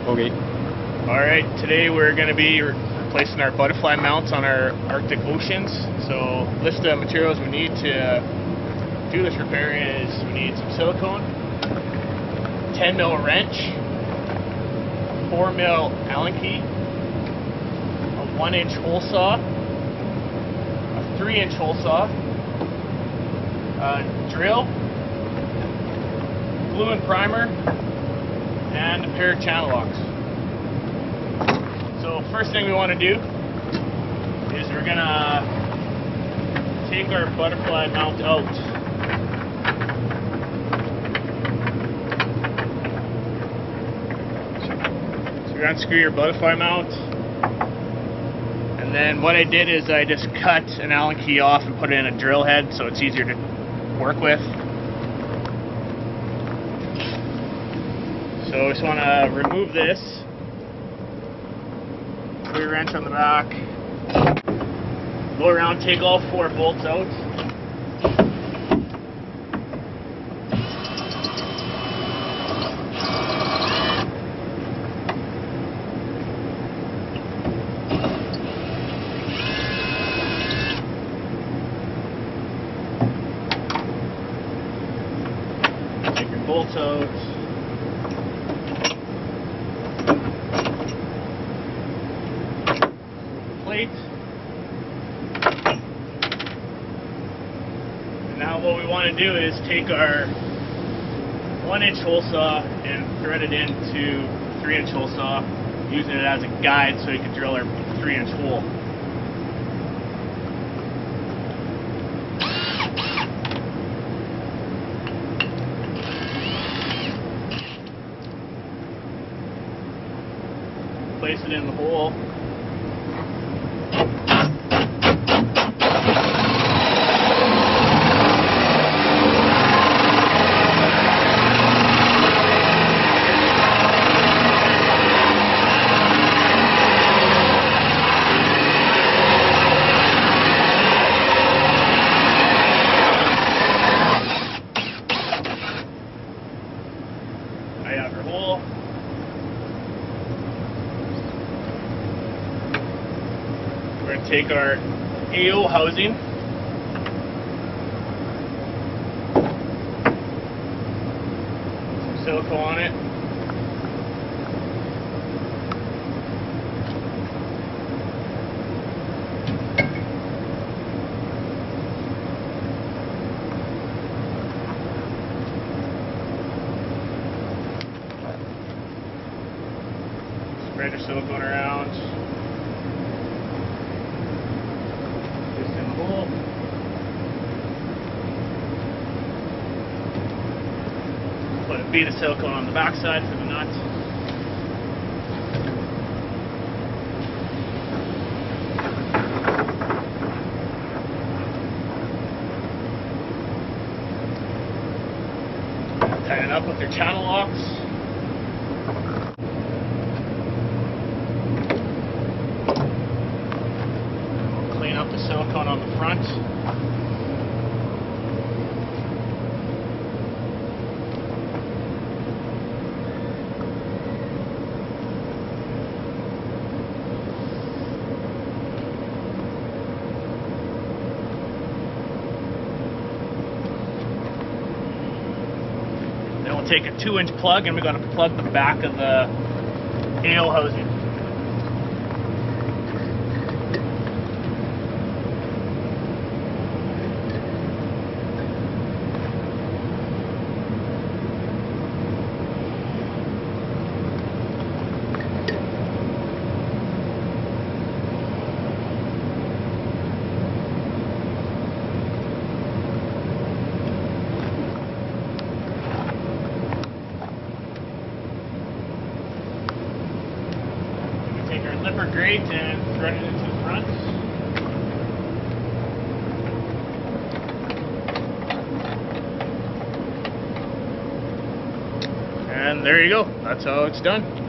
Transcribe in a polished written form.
Okay. Alright, today we're going to be replacing our butterfly mounts on our Arctic Oceans. So, list of materials we need to do this repair is we need some silicone, 10 mil wrench, 4 mil Allen key, a 1-inch hole saw, a 3-inch hole saw, a drill, glue and primer, and a pair of channel locks. So first thing we want to do is we're going to take our butterfly mount out. So you're going to unscrew your butterfly mount, and then what I did is I just cut an Allen key off and put it in a drill head so it's easier to work with. So I just want to remove this, put your wrench on the back, go around, take all 4 bolts out. Take your bolts out. Plate. And now what we want to do is take our 1-inch hole saw and thread it into 3-inch hole saw, using it as a guide so we can drill our 3-inch hole. Place it in the hole. I have your hole. We're going to take our AO housing, some silicone on it, spread your silicone around. Just in the hole. Put a bead of silicone on the back side for the nut. Tighten it up with your channel locks. Clean up the silicone on the front. Then we'll take a 2-inch plug and we're going to plug the back of the AO housing. Take our lipper grate and thread it into the front. And there you go. That's how it's done.